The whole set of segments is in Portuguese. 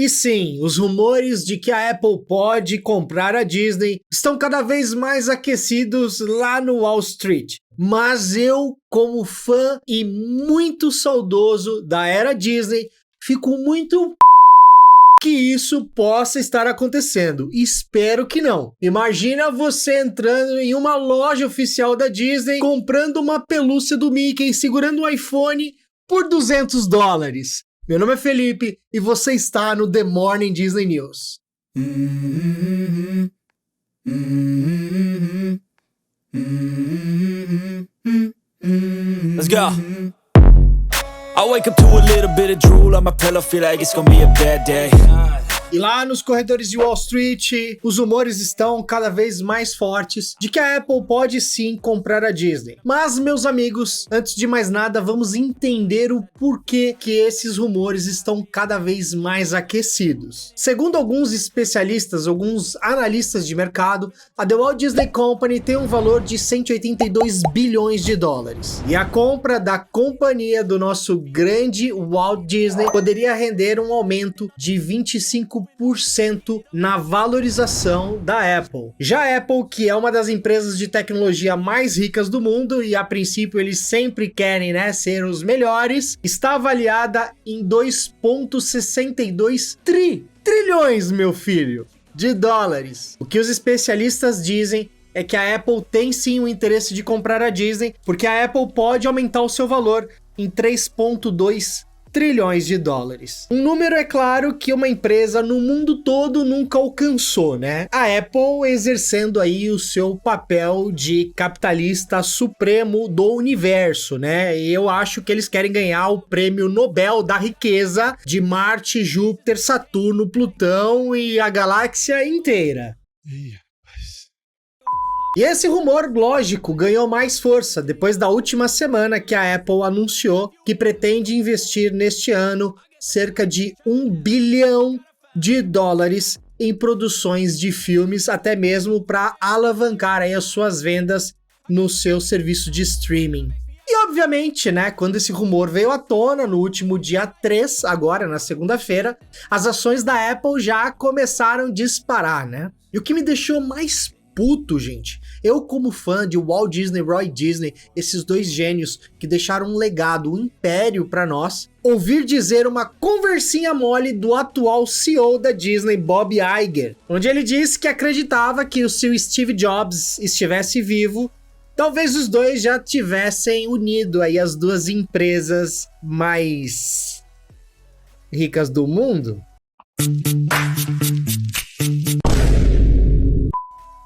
E sim, os rumores de que a Apple pode comprar a Disney estão cada vez mais aquecidos lá no Wall Street. Mas eu, como fã e muito saudoso da era Disney, fico muito que isso possa estar acontecendo. Espero que não. Imagina você entrando em uma loja oficial da Disney, comprando uma pelúcia do Mickey, segurando um iPhone por $200. Meu nome é Felipe e você está no The Morning Disney News. Let's go. I wake up to a little bit of drool on my pillow, feel like it's gonna be a bad day. E lá nos corredores de Wall Street, os rumores estão cada vez mais fortes de que a Apple pode sim comprar a Disney. Mas, meus amigos, antes de mais nada, vamos entender o porquê que esses rumores estão cada vez mais aquecidos. Segundo alguns especialistas, alguns analistas de mercado, a The Walt Disney Company tem um valor de 182 bilhões de dólares. E a compra da companhia do nosso grande Walt Disney poderia render um aumento de 25% na valorização da Apple. Já a Apple, que é uma das empresas de tecnologia mais ricas do mundo e a princípio eles sempre querem, né, ser os melhores, está avaliada em 2,62 trilhões, meu filho, de dólares. O que os especialistas dizem é que a Apple tem sim o interesse de comprar a Disney, porque a Apple pode aumentar o seu valor em 3,2 trilhões de dólares. Um número, é claro, que uma empresa no mundo todo nunca alcançou, né? A Apple exercendo aí o seu papel de capitalista supremo do universo, né? E eu acho que eles querem ganhar o prêmio Nobel da riqueza de Marte, Júpiter, Saturno, Plutão e a galáxia inteira. E esse rumor, lógico, ganhou mais força depois da última semana que a Apple anunciou que pretende investir neste ano cerca de $1 bilhão em produções de filmes, até mesmo para alavancar aí as suas vendas no seu serviço de streaming. E obviamente, né, quando esse rumor veio à tona no último dia 3, agora na segunda-feira, as ações da Apple já começaram a disparar, né? E o que me deixou mais puto, gente, eu como fã de Walt Disney e Roy Disney, esses dois gênios que deixaram um legado, um império pra nós, ouvir dizer uma conversinha mole do atual CEO da Disney, Bob Iger, onde ele disse que acreditava que se o Steve Jobs estivesse vivo, talvez os dois já tivessem unido aí as duas empresas mais ricas do mundo.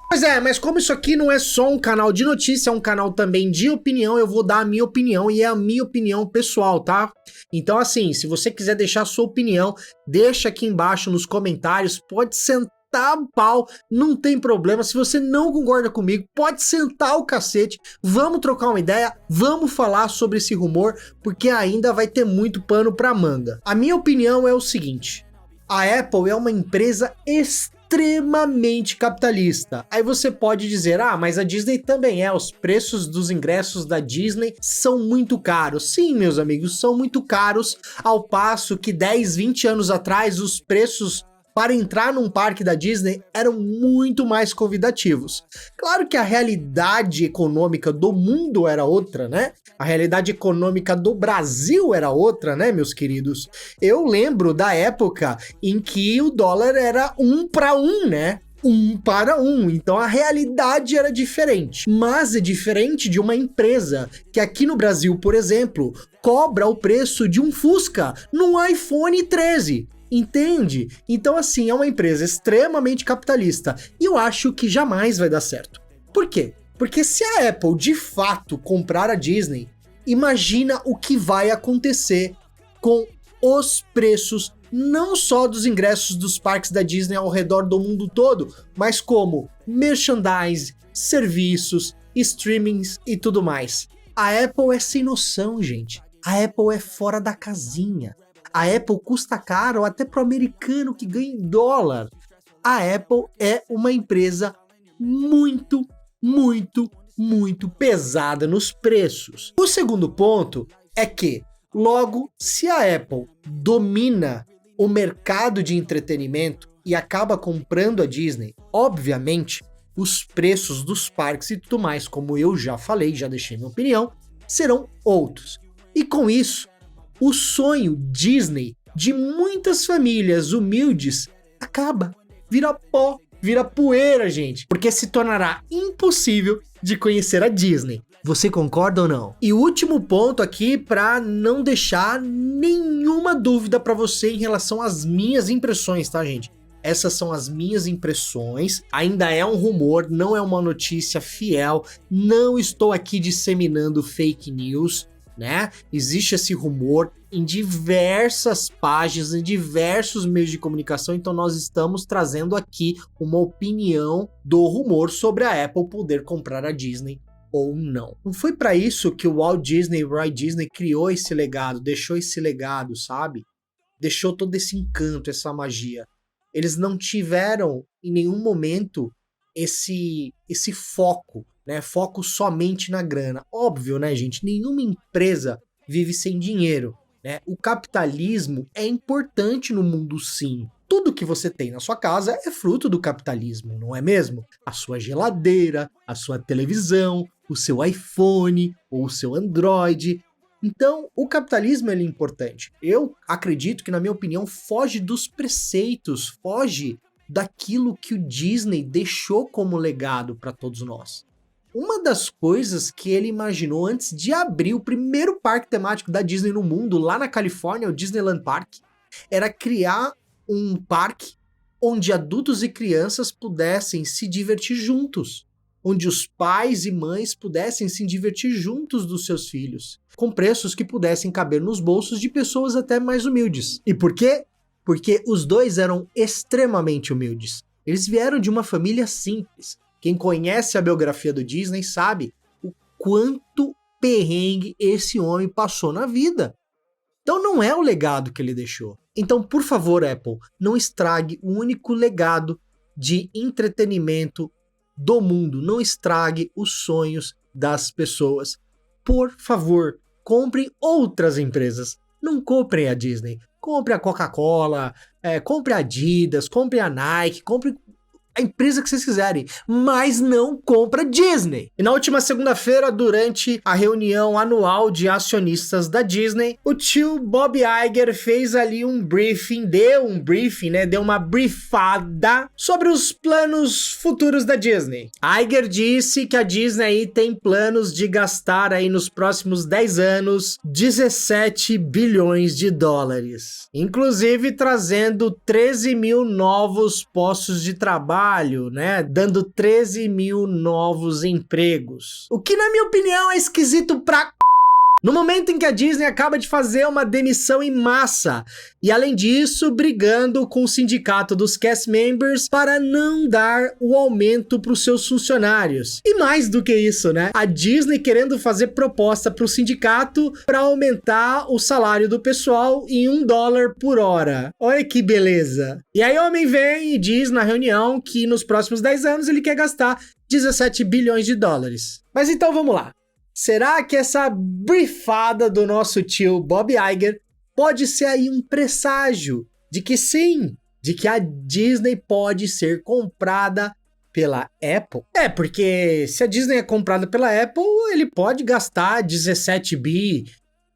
Pois é, mas como isso aqui não é só um canal de notícia, é um canal também de opinião, eu vou dar a minha opinião e é a minha opinião pessoal, tá? Então assim, se você quiser deixar a sua opinião, deixa aqui embaixo nos comentários, pode sentar o pau, não tem problema. Se você não concorda comigo, pode sentar o cacete, vamos trocar uma ideia, vamos falar sobre esse rumor, porque ainda vai ter muito pano pra manga. A minha opinião é o seguinte, a Apple é uma empresa extremamente capitalista. Aí você pode dizer, ah, mas a Disney também é, os preços dos ingressos da Disney são muito caros. Sim, meus amigos, são muito caros, ao passo que 10, 20 anos atrás os preços para entrar num parque da Disney eram muito mais convidativos. Claro que a realidade econômica do mundo era outra, né? A realidade econômica do Brasil era outra, né, meus queridos? Eu lembro da época em que o dólar era 1 para 1, né? 1 para 1, então a realidade era diferente. Mas é diferente de uma empresa que aqui no Brasil, por exemplo, cobra o preço de um Fusca num iPhone 13. Entende? Então assim, é uma empresa extremamente capitalista e eu acho que jamais vai dar certo. Por quê? Porque se a Apple de fato comprar a Disney, imagina o que vai acontecer com os preços não só dos ingressos dos parques da Disney ao redor do mundo todo, mas como merchandise, serviços, streamings e tudo mais. A Apple é sem noção, gente. A Apple é fora da casinha. A Apple custa caro até pro americano que ganha em dólar. A Apple é uma empresa muito pesada nos preços. O segundo ponto é que, logo, se a Apple domina o mercado de entretenimento e acaba comprando a Disney, obviamente, os preços dos parques e tudo mais, como eu já falei, já deixei minha opinião, serão outros. E com isso, o sonho Disney de muitas famílias humildes acaba, vira pó, vira poeira, gente, porque se tornará impossível de conhecer a Disney. Você concorda ou não? E o último ponto aqui para não deixar nenhuma dúvida para você em relação às minhas impressões, tá, gente? Essas são as minhas impressões, ainda é um rumor, não é uma notícia fiel, não estou aqui disseminando fake news, né? Existe esse rumor em diversas páginas, em diversos meios de comunicação, então nós estamos trazendo aqui uma opinião do rumor sobre a Apple poder comprar a Disney ou não. Não foi para isso que o Walt Disney e o Roy Disney criou esse legado, deixou esse legado, sabe? Deixou todo esse encanto, essa magia. Eles não tiveram em nenhum momento esse foco, né? Foco somente na grana. Óbvio, né, gente? Nenhuma empresa vive sem dinheiro, né? O capitalismo é importante no mundo, sim. Tudo que você tem na sua casa é fruto do capitalismo, não é mesmo? A sua geladeira, a sua televisão, o seu iPhone ou o seu Android. Então, o capitalismo é importante. Eu acredito que, na minha opinião, foge dos preceitos, foge daquilo que o Disney deixou como legado para todos nós. Uma das coisas que ele imaginou antes de abrir o primeiro parque temático da Disney no mundo, lá na Califórnia, o Disneyland Park, era criar um parque onde adultos e crianças pudessem se divertir juntos, onde os pais e mães pudessem se divertir juntos dos seus filhos, com preços que pudessem caber nos bolsos de pessoas até mais humildes. E por quê? Porque os dois eram extremamente humildes. Eles vieram de uma família simples. Quem conhece a biografia do Disney sabe o quanto perrengue esse homem passou na vida. Então não é o legado que ele deixou. Então, por favor, Apple, não estrague o único legado de entretenimento do mundo. Não estrague os sonhos das pessoas. Por favor, comprem outras empresas. Não comprem a Disney. Compre a Coca-Cola, compre a Adidas, compre a Nike, compre a empresa que vocês quiserem, mas não compra Disney. E na última segunda-feira, durante a reunião anual de acionistas da Disney, o tio Bob Iger fez ali deu uma briefada sobre os planos futuros da Disney. Iger disse que a Disney aí tem planos de gastar aí nos próximos 10 anos 17 bilhões de dólares, inclusive trazendo 13 mil novos postos de trabalho, né? Dando 13 mil novos empregos. O que, na minha opinião, é esquisito pra... No momento em que a Disney acaba de fazer uma demissão em massa e, além disso, brigando com o sindicato dos cast members para não dar o aumento para os seus funcionários. E mais do que isso, né? A Disney querendo fazer proposta para o sindicato para aumentar o salário do pessoal em $1 por hora. Olha que beleza. E aí o homem vem e diz na reunião que nos próximos 10 anos ele quer gastar 17 bilhões de dólares. Mas então vamos lá. Será que essa briefada do nosso tio Bob Iger pode ser aí um presságio de que sim, de que a Disney pode ser comprada pela Apple? Porque se a Disney é comprada pela Apple, ele pode gastar 17 bi,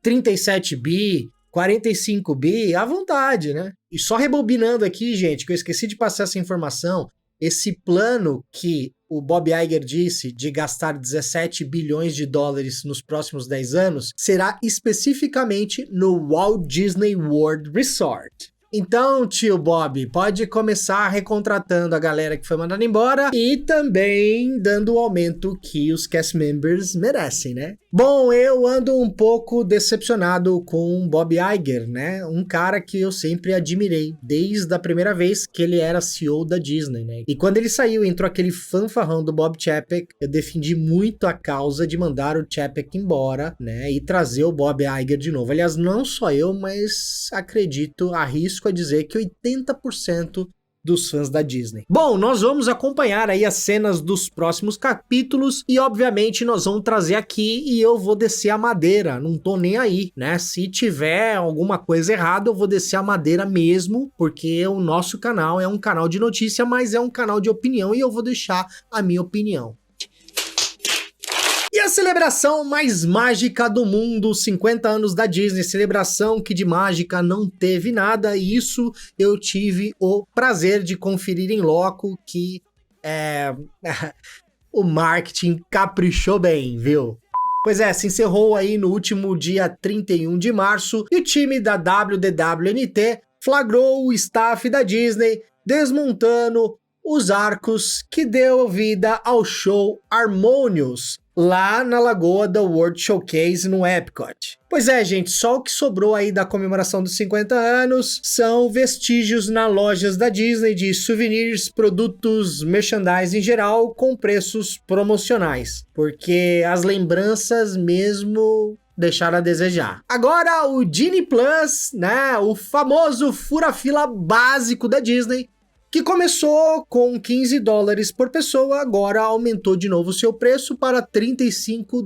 37 bi, 45 bi à vontade, né? E só rebobinando aqui, gente, que eu esqueci de passar essa informação, esse plano que o Bob Iger disse de gastar 17 bilhões de dólares nos próximos 10 anos será especificamente no Walt Disney World Resort. Então, tio Bob, pode começar recontratando a galera que foi mandada embora e também dando o aumento que os cast members merecem, né? Bom, eu ando um pouco decepcionado com Bob Iger, né? Um cara que eu sempre admirei, desde a primeira vez que ele era CEO da Disney, né? E quando ele saiu, entrou aquele fanfarrão do Bob Chapek, eu defendi muito a causa de mandar o Chapek embora, né? E trazer o Bob Iger de novo. Aliás, não só eu, mas acredito, arrisco a dizer que 80% dos fãs da Disney. Bom, nós vamos acompanhar aí as cenas dos próximos capítulos e obviamente nós vamos trazer aqui e eu vou descer a madeira, não tô nem aí, né? Se tiver alguma coisa errada eu vou descer a madeira mesmo, porque o nosso canal é um canal de notícia, mas é um canal de opinião e eu vou deixar a minha opinião. E a celebração mais mágica do mundo, 50 anos da Disney, celebração que de mágica não teve nada, e isso eu tive o prazer de conferir em loco, que o marketing caprichou bem, viu? Pois é, se encerrou aí no último dia 31 de março, e o time da WDWNT flagrou o staff da Disney desmontando os arcos que deu vida ao show Harmonious, lá na lagoa da World Showcase no Epcot. Pois é, gente, só o que sobrou aí da comemoração dos 50 anos são vestígios nas lojas da Disney de souvenirs, produtos, merchandising em geral, com preços promocionais, porque as lembranças mesmo deixaram a desejar. Agora o Genie Plus, né, o famoso fura-fila básico da Disney, que começou com $15 por pessoa, agora aumentou de novo seu preço para $35.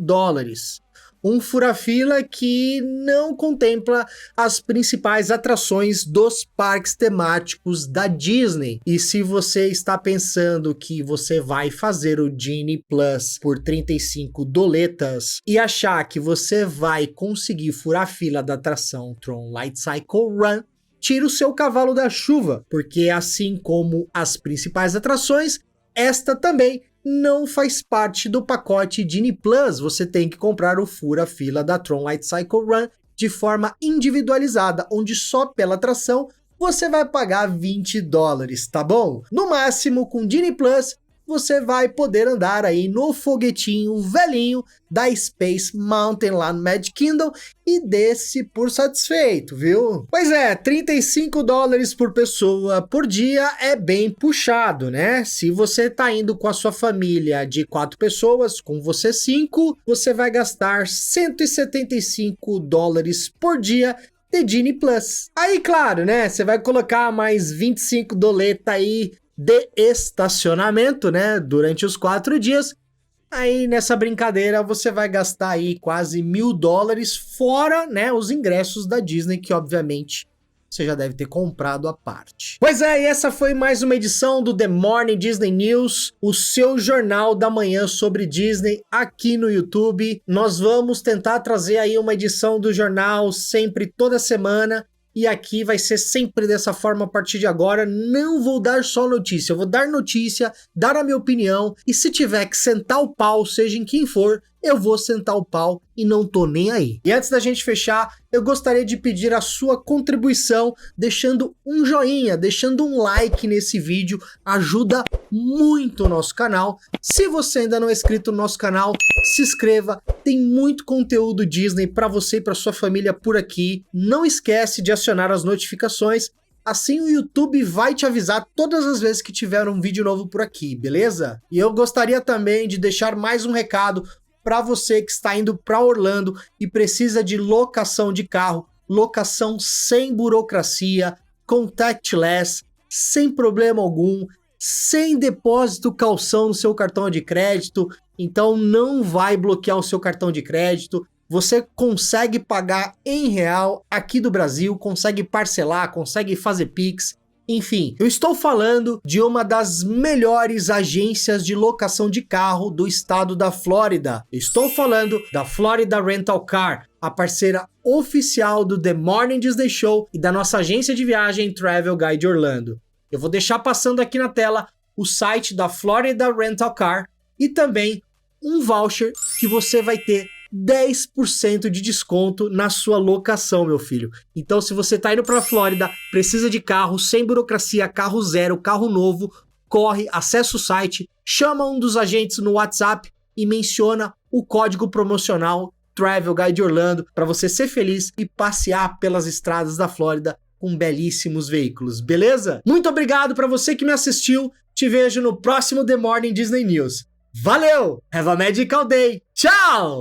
Um fura-fila que não contempla as principais atrações dos parques temáticos da Disney. E se você está pensando que você vai fazer o Genie Plus por 35 doletas e achar que você vai conseguir furar a fila da atração Tron Light Cycle Run, tira o seu cavalo da chuva, porque assim como as principais atrações, esta também não faz parte do pacote Genie Plus. Você tem que comprar o fura-fila da Tron Light Cycle Run de forma individualizada, onde só pela atração você vai pagar $20, tá bom? No máximo, com Genie Plus, você vai poder andar aí no foguetinho velhinho da Space Mountain lá no Magic Kingdom e desce por satisfeito, viu? Pois é, $35 por pessoa por dia é bem puxado, né? Se você tá indo com a sua família de 4 pessoas, com você 5, você vai gastar $175 por dia de Genie Plus. Aí, claro, né? Você vai colocar mais 25 doleta aí de estacionamento, né, durante os 4 dias, aí nessa brincadeira você vai gastar aí quase $1.000, fora, né, os ingressos da Disney, que obviamente você já deve ter comprado à parte. Pois é, e essa foi mais uma edição do The Morning Disney News, o seu jornal da manhã sobre Disney aqui no YouTube. Nós vamos tentar trazer aí uma edição do jornal sempre toda semana, e aqui vai ser sempre dessa forma a partir de agora. Não vou dar só notícia, eu vou dar notícia, dar a minha opinião, e se tiver que sentar o pau, seja em quem for, eu vou sentar o pau e não tô nem aí. E antes da gente fechar, eu gostaria de pedir a sua contribuição, deixando um joinha, deixando um like nesse vídeo, ajuda muito o nosso canal. Se você ainda não é inscrito no nosso canal, se inscreva, tem muito conteúdo Disney para você e para sua família por aqui. Não esquece de acionar as notificações, assim o YouTube vai te avisar todas as vezes que tiver um vídeo novo por aqui, beleza? E eu gostaria também de deixar mais um recado para você que está indo para Orlando e precisa de locação de carro, locação sem burocracia, contactless, sem problema algum, sem depósito calção no seu cartão de crédito, então não vai bloquear o seu cartão de crédito, você consegue pagar em real aqui do Brasil, consegue parcelar, consegue fazer Pix. Enfim, eu estou falando de uma das melhores agências de locação de carro do estado da Flórida. Estou falando da Florida Rental Car, a parceira oficial do The Morning Disney Show e da nossa agência de viagem Travel Guide Orlando. Eu vou deixar passando aqui na tela o site da Florida Rental Car e também um voucher que você vai ter 10% de desconto na sua locação, meu filho. Então, se você tá indo pra Flórida, precisa de carro, sem burocracia, carro zero, carro novo, corre, acessa o site, chama um dos agentes no WhatsApp e menciona o código promocional Travel Guide Orlando para você ser feliz e passear pelas estradas da Flórida com belíssimos veículos, beleza? Muito obrigado para você que me assistiu. Te vejo no próximo The Morning Disney News. Valeu! Have a magical day! Tchau!